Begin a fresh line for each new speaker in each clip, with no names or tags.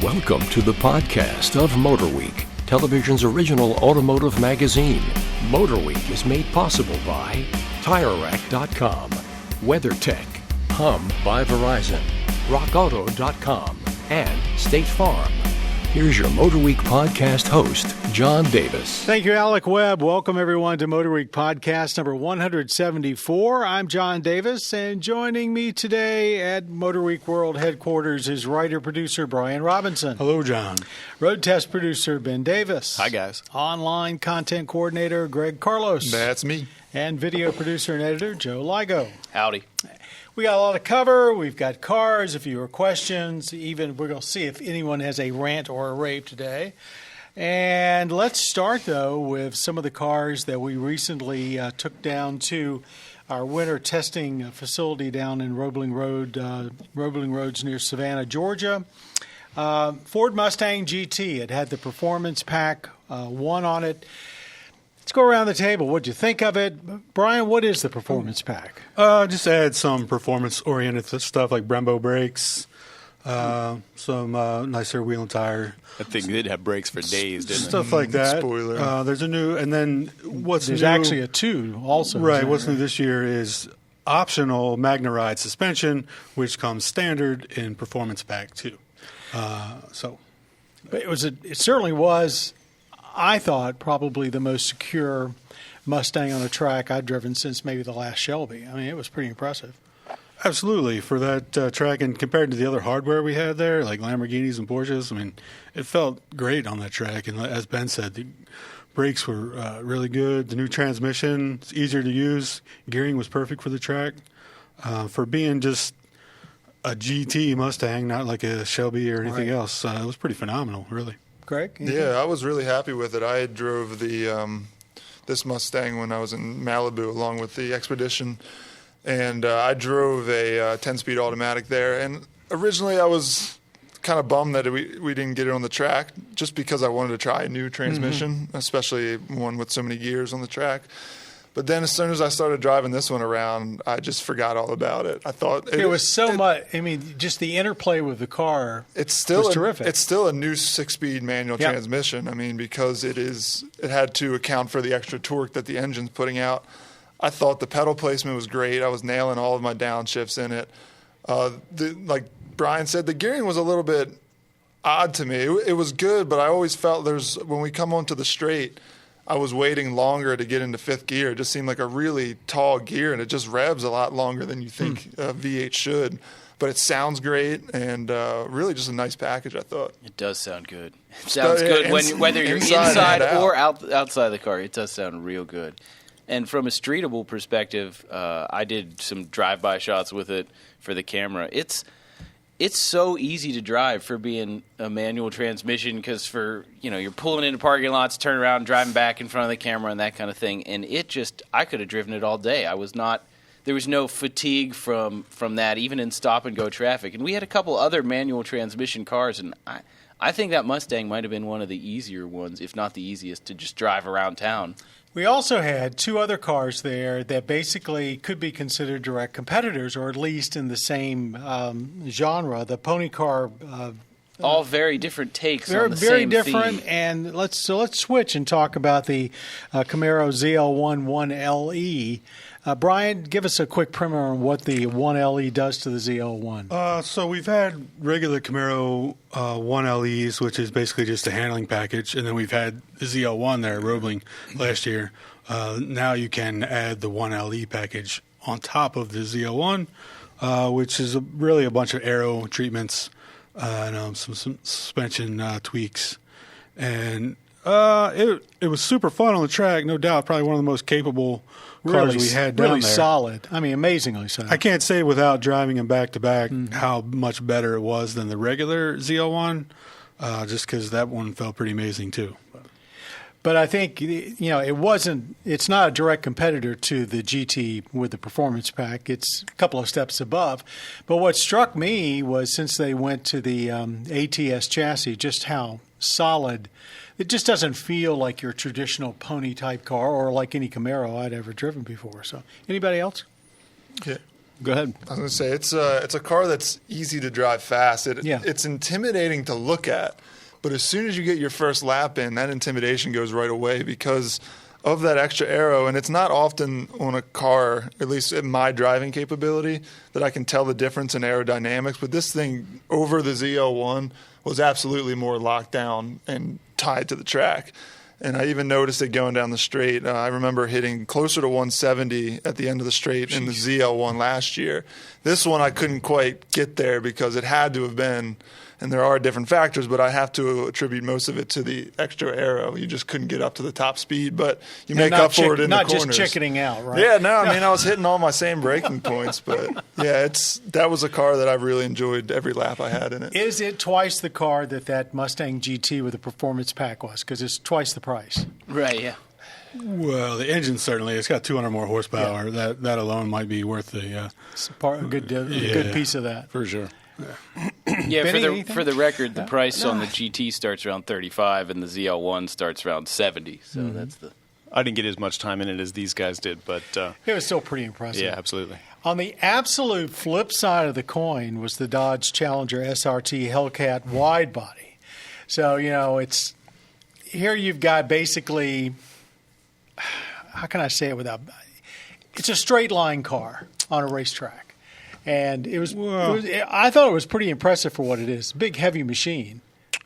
Welcome to the podcast of MotorWeek, television's original automotive magazine. MotorWeek is made possible by TireRack.com, WeatherTech, Hum by Verizon, RockAuto.com, and State Farm. Here's your MotorWeek podcast host, John Davis.
Thank you, Alec Webb. Welcome, everyone, to MotorWeek podcast number 174. I'm John Davis, and joining me today at MotorWeek World Headquarters is writer-producer Brian Robinson.
Hello, John.
Road test producer Ben Davis.
Hi, guys.
Online content coordinator Greg Carlos.
That's me.
And video producer and editor Joe Ligo.
Howdy.
We got a lot to cover. We've got cars, a few questions. Even we're going to see if anyone has a rant or a rave today. And let's start, though, with some of the cars that we recently took down to our winter testing facility down in Roebling Roads near Savannah, Georgia. Ford Mustang GT. It had the Performance Pack 1 on it. Let's go around the table. What do you think of it? Brian, what is the Performance Pack?
Just add some performance-oriented stuff like Brembo brakes, some nicer wheel and tire.
That thing did have brakes for days, didn't it?
Stuff like that.
Spoiler.
There's a new, and then
There's actually a 2 also.
Right. What's new this year is optional Magna ride suspension, which comes standard in Performance Pack 2.
But it certainly was, I thought, probably the most secure Mustang on a track I've driven since maybe the last Shelby. I mean, it was pretty impressive.
Absolutely. For that track, and compared to the other hardware we had there, like Lamborghinis and Porsches, I mean, it felt great on that track. And as Ben said, the brakes were really good. The new transmission, it's easier to use. Gearing was perfect for the track. For being just a GT Mustang, not like a Shelby or anything else, it was pretty phenomenal, really.
Greg?
Yeah, I was really happy with it. I drove the this Mustang when I was in Malibu along with the Expedition, and I drove a 10-speed automatic there. And originally I was kind of bummed that we didn't get it on the track just because I wanted to try a new transmission, especially one with so many gears on the track. But then as soon as I started driving this one around, I just forgot all about it. I thought
it was so much. I mean, just the interplay with the car was terrific.
It's still a new 6-speed manual transmission. I mean, because it had to account for the extra torque that the engine's putting out. I thought the pedal placement was great. I was nailing all of my downshifts in it. Like Brian said, the gearing was a little bit odd to me. It was good, but I always felt when we come onto the straight, I was waiting longer to get into fifth gear. It just seemed like a really tall gear, and it just revs a lot longer than you think V8 should. But it sounds great, and really just a nice package, I thought.
It does sound good. It sounds good whether you're inside or outside the car. It does sound real good. And from a streetable perspective, I did some drive-by shots with it for the camera. It's so easy to drive for being a manual transmission because you're pulling into parking lots, turning around, driving back in front of the camera and that kind of thing. And I could have driven it all day. There was no fatigue from that, even in stop-and-go traffic. And we had a couple other manual transmission cars, and I think that Mustang might have been one of the easier ones, if not the easiest, to just drive around town.
We also had 2 other cars there that basically could be considered direct competitors, or at least in the same genre. The pony car,
all very different takes on the
very
same
different.
theme.
And let's switch and talk about the Camaro Zl1 One LE. Brian, give us a quick primer on what the 1LE does to the ZL1.
So we've had regular Camaro 1LEs, which is basically just a handling package, and then we've had the ZL1 there at Roebling last year. Now you can add the 1LE package on top of the ZL1, which is really a bunch of aero treatments and some suspension tweaks. And it was super fun on the track, no doubt. Probably one of the most capable cars we had down there.
Really solid. I mean, amazingly so.
I can't say without driving them back-to-back how much better it was than the regular ZL1, just because that one felt pretty amazing too.
But I think, it's not a direct competitor to the GT with the Performance Pack. It's a couple of steps above. But what struck me was, since they went to the ATS chassis, just how solid. It just doesn't feel like your traditional pony type car or like any Camaro I'd ever driven before. So, anybody else?
Go ahead.
I was going to say it's a car that's easy to drive fast. It's intimidating to look at, but as soon as you get your first lap in, that intimidation goes right away because of that extra aero. And it's not often on a car, at least in my driving capability, that I can tell the difference in aerodynamics. But this thing over the Zl1 was absolutely more locked down and tied to the track. And I even noticed it going down the straight. I remember hitting closer to 170 at the end of the straight in the Zl1 last year. This one I couldn't quite get there because it had to have been, and there are different factors, but I have to attribute most of it to the extra aero. You just couldn't get up to the top speed, but you make up for it in the corners.
Not just chickening out, right?
Yeah, no, I mean, I was hitting all my same braking points, but yeah, that was a car that I really enjoyed every lap I had in it.
Is it twice the car that Mustang GT with the performance pack was? Because it's twice the price.
Right, yeah.
Well, the engine certainly, it's got 200 more horsepower. Yeah. That alone might be worth a
good piece of that.
For sure.
Yeah, for the record, the price on the GT starts around 35 and the ZL1 starts around 70. So that's the.
I didn't get as much time in it as these guys did, but
it was still pretty impressive.
Yeah, absolutely.
On the absolute flip side of the coin was the Dodge Challenger SRT Hellcat wide body. So it's here you've got basically, how can I say it without? It's a straight line car on a racetrack. And I thought it was pretty impressive for what it is. Big, heavy machine.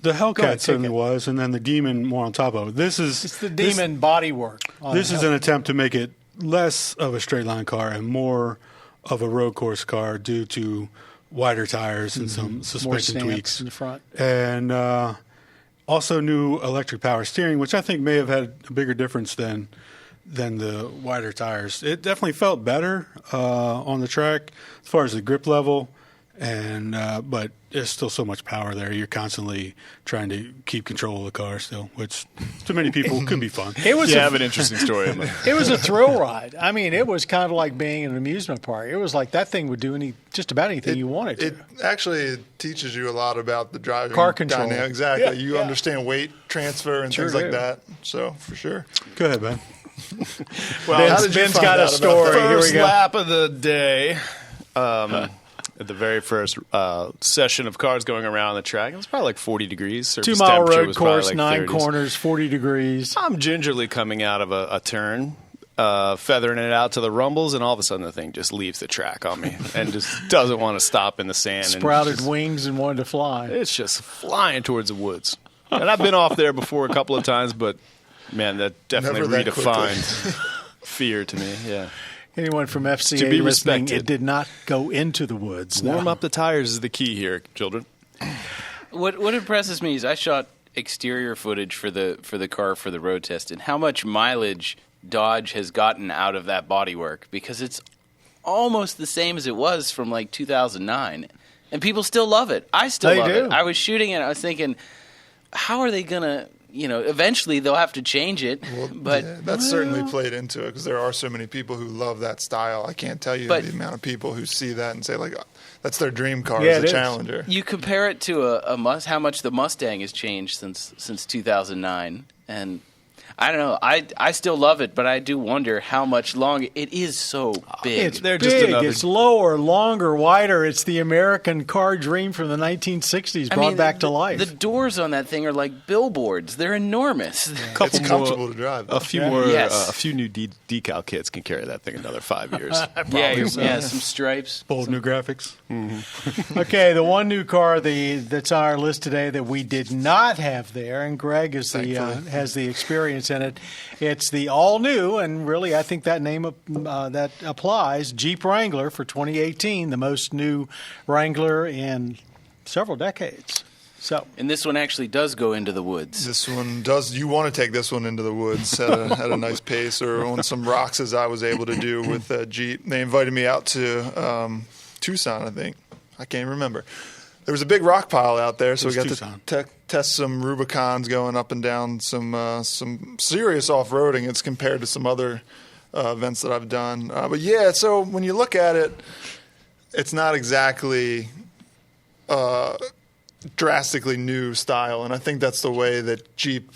The Hellcat certainly was, and then the Demon more on top of it.
It's the Demon bodywork.
This is an attempt to make it less of a straight line car and more of a road course car due to wider tires and some suspension tweaks
in the front.
And also new electric power steering, which I think may have had a bigger difference than the wider tires. It definitely felt better on the track as far as the grip level, and but there's still so much power there. You're constantly trying to keep control of the car still, which to many people could be fun.
You have an interesting story.
It was a thrill ride. I mean, it was kind of like being in an amusement park. It was like that thing would do just about anything you wanted to.
It actually teaches you a lot of the driving
car control.
dynamic. Exactly. You understand weight transfer and things like that. So for sure.
Go ahead, Ben.
Well,
Ben's got a story.
First lap of the day. At the very first session of cars going around the track, it was probably like 40 degrees.
2-mile road course, 9 corners, 40 degrees.
I'm gingerly coming out of a turn, feathering it out to the rumbles, and all of a sudden the thing just leaves the track on me and just doesn't want to stop in the sand.
Sprouted wings and wanted to fly.
It's just flying towards the woods. And I've been off there before a couple of times, but, man, that definitely redefined fear to me, yeah.
Anyone from FCA
to be
listening,
respected.
It did not go into the woods.
Warm up the tires is the key here, children.
What impresses me is I shot exterior footage for the car for the road test, and how much mileage Dodge has gotten out of that bodywork, because it's almost the same as it was from like 2009, and people still love it. I still love it. I was shooting it. I was thinking, how are they gonna? Eventually they'll have to change it.
Well,
but
that's certainly played into it because there are so many people who love that style. I can't tell you the amount of people who see that and say, like, that's their dream car as a Challenger.
You compare it to how much the Mustang has changed since 2009, and I don't know. I still love it, but I do wonder how much longer. It is so big.
It's big. It's lower, longer, wider. It's the American car dream from the 1960s brought back to life.
The doors on that thing are like billboards. They're enormous.
It's comfortable to drive.
A few new decal kits can carry that thing another 5 years.
Some stripes.
Bold new graphics.
Mm-hmm. Okay, the one new car that's on our list today that we did not have there, and Greg has the experience in it. It's the all-new, and really I think that name that applies, Jeep Wrangler for 2018, the most new Wrangler in several decades.
And this one actually does go into the woods.
This one does. You want to take this one into the woods at a nice pace, or on some rocks, as I was able to do with Jeep. They invited me out to Tucson, I think. I can't remember. There was a big rock pile out there, so we got to test some Rubicons going up and down, some serious off-roading. It's compared to some other events that I've done. But yeah, so when you look at it, it's not exactly drastically new style, and I think that's the way that Jeep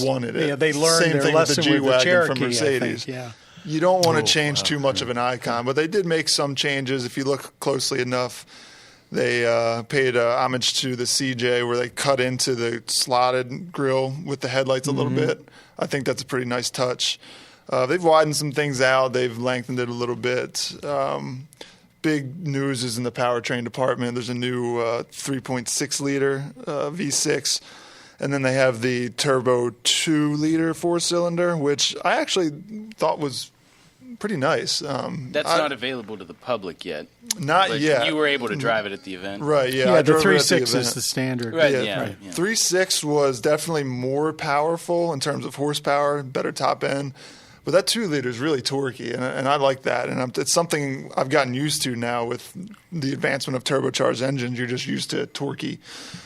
wanted it.
Yeah, they learned
Same
their
thing
lesson
with the G-Wagon
Cherokee
from Mercedes.
I think,
you don't want to change too much of an icon. But they did make some changes. If you look closely enough, they paid homage to the CJ where they cut into the slotted grille with the headlights a little bit. I think that's a pretty nice touch. They've widened some things out. They've lengthened it a little bit. Big news is in the powertrain department. There's a new 3.6-liter V6, and then they have the turbo 2-liter 4-cylinder, which I actually thought was pretty nice.
That's not available to the public yet.
Not yet.
You were able to drive it at the event.
Right, yeah.
Yeah, the 3.6 is the standard.
Right,
Yeah. 3.6 was definitely more powerful in terms of horsepower, better top end. But that 2-liter is really torquey, and I like that. And it's something I've gotten used to now with the advancement of turbocharged engines. You're just used to torquey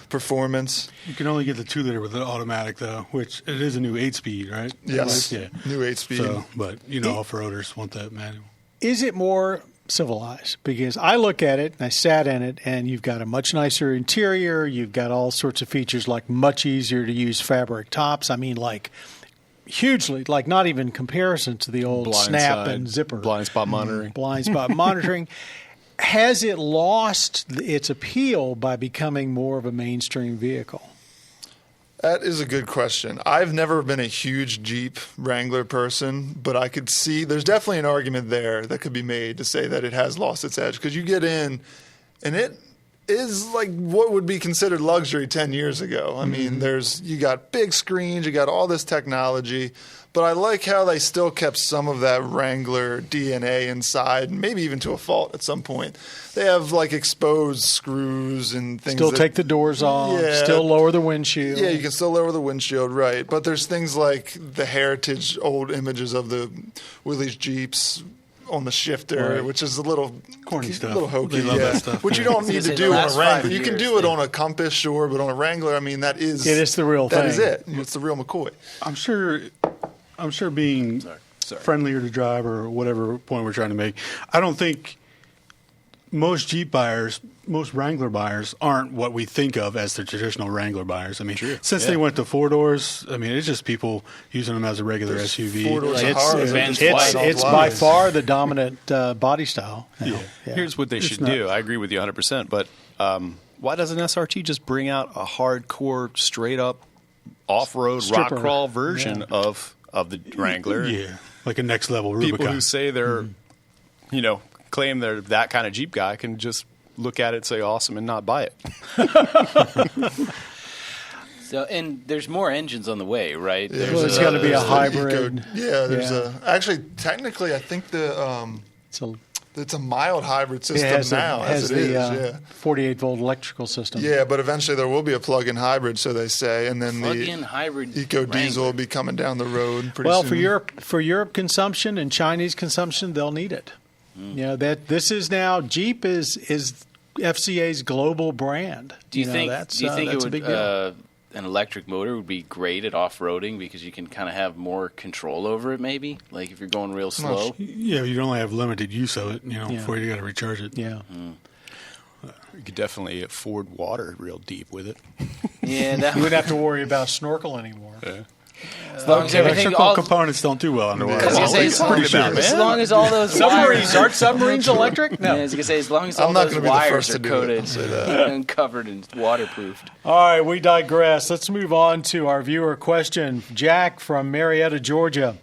performance.
You can only get the 2-liter with an automatic, though, which it is a new 8-speed, right?
Yes,
Yeah.
new 8-speed.
So, but, off-roaders want that manual.
Is it more civilized? Because I look at it, and I sat in it, and you've got a much nicer interior. You've got all sorts of features like much easier to use fabric tops. I mean, like hugely, like not even comparison to the old snap and zipper.
Blind spot monitoring.
Blind spot monitoring. Has it lost its appeal by becoming more of a mainstream vehicle?
That is a good question. I've never been a huge Jeep Wrangler person, but I could see there's definitely an argument there that could be made to say that it has lost its edge, because you get in and it is like what would be considered luxury 10 years ago. I mean, you got big screens, you got all this technology, but I like how they still kept some of that Wrangler DNA inside, maybe even to a fault at some point. They have like exposed screws and things.
Still take the doors off, still lower the windshield.
Yeah, you can still lower the windshield, right. But there's things like the heritage old images of the Willys Jeeps on the shifter, which is a little
corny stuff,
a little hokey,
they love that stuff.
Which you don't need to do on a Wrangler. You can do it on a Compass, sure, but on a Wrangler, I mean, it is the real thing. That is it. It's the real McCoy.
I'm sure being friendlier to drive or whatever point we're trying to make, I don't think most Wrangler buyers aren't what we think of as the traditional Wrangler buyers. I mean, since they went to 4-doors, I mean, it's just people using them as a regular SUV.
4-doors
it's by far the dominant body style.
Yeah.
Here's what they should do. I agree with you 100%, but why doesn't SRT just bring out a hardcore, straight-up, off-road, rock crawl version of the Wrangler?
Yeah, like a next-level Rubicon.
People who say they're, claim they're that kind of Jeep guy can just look at it, say awesome, and not buy it.
So, and there's more engines on the way, right?
It's got to be a hybrid.
Actually, technically, I think it's a mild hybrid system now, as it is.
48-volt electrical system.
Yeah, but eventually there will be a plug-in hybrid, so they say, and then
plug-in hybrid
Eco Diesel will be coming down the road pretty soon.
For Europe consumption and Chinese consumption, they'll need it. This is now Jeep is FCA's global brand.
Do you think it would an electric motor would be great at off-roading because you can kind of have more control over it, maybe? Like if you're going real slow?
Yeah, you only have limited use of it, before you got to recharge it.
Yeah.
You could definitely afford water real deep with it.
Yeah,
you wouldn't have to worry about snorkel anymore.
Yeah.
As long as
electrical components don't do well underwater.
As long as all those
submarines aren't submarines electric? No.
Yeah, I was gonna say as long as all those wires are coated and covered and waterproofed.
All right, we digress. Let's move on to our viewer question. Jack from Marietta, Georgia.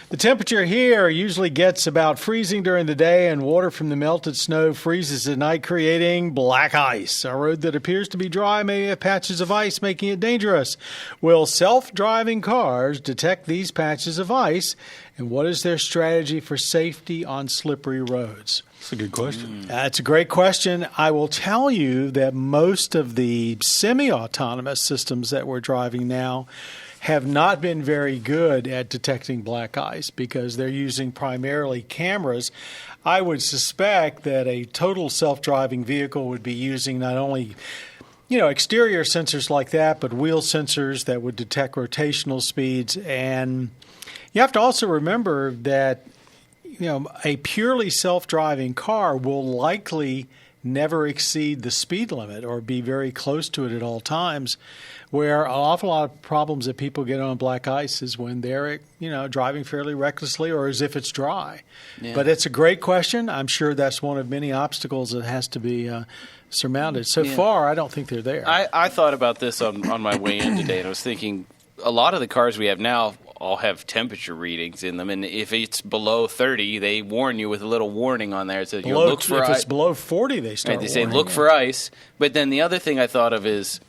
The temperature here usually gets about freezing during the day, and water from the melted snow freezes at night, creating black ice. A road that appears to be dry may have patches of ice, making it dangerous. Will self-driving cars detect these patches of ice, and what is their strategy for safety on slippery roads?
That's a good question.
That's a great question. I will tell you that most of the semi-autonomous systems that we're driving now have not been very good at detecting black ice because they're using primarily cameras. I would suspect that a total self-driving vehicle would be using not only exterior sensors like that, but wheel sensors that would detect rotational speeds. And you have to also remember that a purely self-driving car will likely never exceed the speed limit or be very close to it at all times, where an awful lot of problems that people get on black ice is when they're, driving fairly recklessly or as if it's dry. Yeah. But it's a great question. I'm sure that's one of many obstacles that has to be surmounted. So far, I don't think they're there.
I thought about this on my way in today, and I was thinking a lot of the cars we have now all have temperature readings in them, and if it's below 30, they warn you with a little warning on there. It says, look for
ice. If it's below 40, they start
They say, look for ice. But then the other thing I thought of is,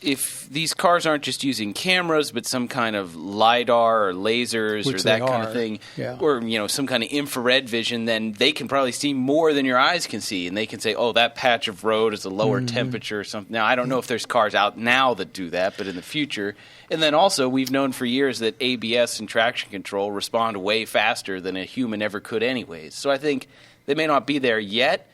if these cars aren't just using cameras, but some kind of LiDAR or lasers or that kind of thing, or some kind of infrared vision, then they can probably see more than your eyes can see, and they can say, "Oh, that patch of road is a lower temperature or something." Now, I don't know if there's cars out now that do that, but in the future. And then also, we've known for years that ABS and traction control respond way faster than a human ever could, anyways. So I think they may not be there yet.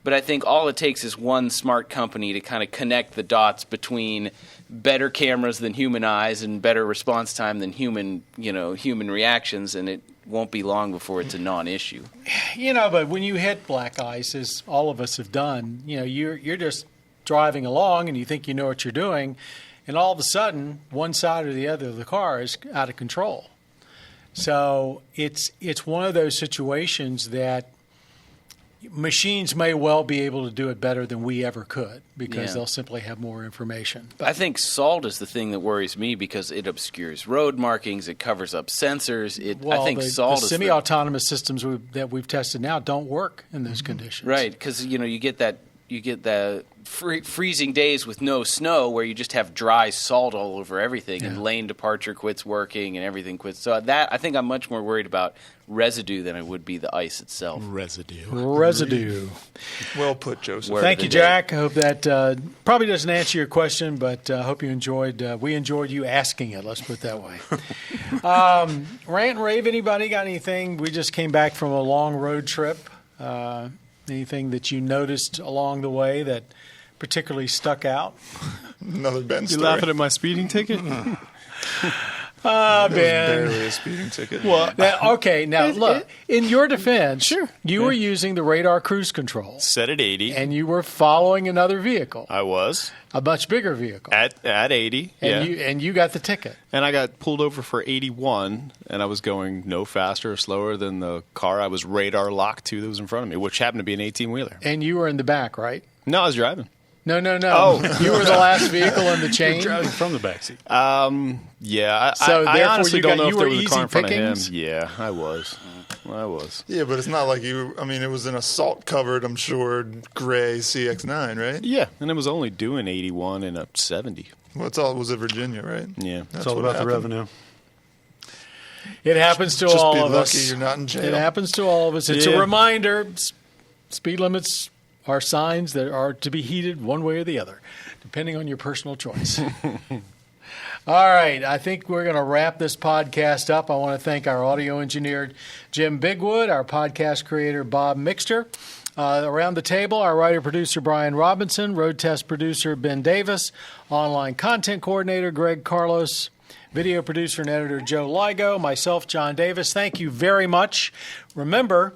But I think all it takes is one smart company to kind of connect the dots between better cameras than human eyes and better response time than human reactions, and it won't be long before it's a non-issue.
But when you hit black ice, as all of us have done, you're just driving along and you think you know what you're doing, and all of a sudden, one side or the other of the car is out of control. So it's one of those situations that machines may well be able to do it better than we ever could because they'll simply have more information.
But I think salt is the thing that worries me because it obscures road markings, it covers up sensors. I think salt is
semi-autonomous systems that we've tested now don't work in those conditions.
Right, because you get the freezing days with no snow where you just have dry salt all over everything and lane departure quits working and everything quits. So that I think I'm much more worried about residue than I would be the ice itself.
Residue.
Well put, Joseph.
Thank you, Jack. I hope that probably doesn't answer your question, but I hope you enjoyed. We enjoyed you asking it. Let's put it that way. Rant and rave. Anybody got anything? We just came back from a long road trip. Anything that you noticed along the way that particularly stuck out?
Another Ben story.
You laughing at my speeding ticket?
Ben.
Barely a speeding ticket.
Well, now look, in your defense, you were using the radar cruise control.
Set at 80.
And you were following another vehicle.
I was.
A much bigger vehicle.
At 80,
and you got the ticket.
And I got pulled over for 81, and I was going no faster or slower than the car I was radar locked to that was in front of me, which happened to be an 18-wheeler.
And you were in the back, right?
No, I was driving.
No. Oh, you were the last vehicle in the chain.
You're driving from the backseat.
Yeah.
So
I honestly don't know if there was a car in front
pickings?
of him. Yeah, I was.
Yeah, but it's not like you. I mean, it was an assault-covered, I'm sure, gray CX-9, right?
Yeah, and it was only doing 81 and a 70.
Well, it was at Virginia, right?
Yeah,
it's all about the revenue.
It happens to all of us.
Just be lucky you're not in jail.
It happens to all of us. It's a reminder. Speed limits are signs that are to be heeded one way or the other, depending on your personal choice. All right, I think we're going to wrap this podcast up. I want to thank our audio engineer, Jim Bigwood, our podcast creator, Bob Mixter. Around the table, our writer-producer, Brian Robinson, road test producer, Ben Davis, online content coordinator, Greg Carlos, video producer and editor, Joe Ligo, myself, John Davis. Thank you very much. Remember,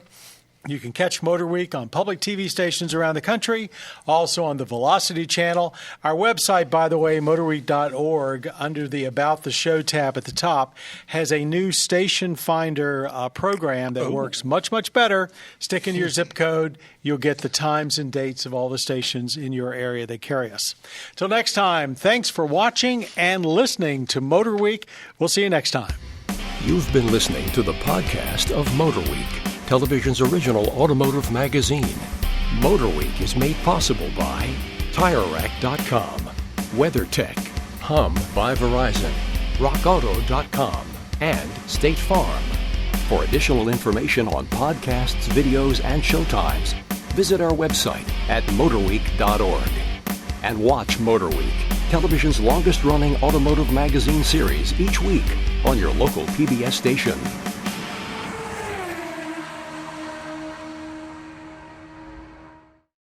you can catch MotorWeek on public TV stations around the country, also on the Velocity channel. Our website, by the way, motorweek.org, under the About the Show tab at the top, has a new station finder program that works much, much better. Stick in your zip code. You'll get the times and dates of all the stations in your area that carry us. Till next time, thanks for watching and listening to MotorWeek. We'll see you next time.
You've been listening to the podcast of MotorWeek, television's original automotive magazine. MotorWeek is made possible by TireRack.com, WeatherTech, Hum by Verizon, RockAuto.com, and State Farm. For additional information on podcasts, videos, and showtimes, visit our website at MotorWeek.org. And watch MotorWeek, television's longest-running automotive magazine series each week on your local PBS station.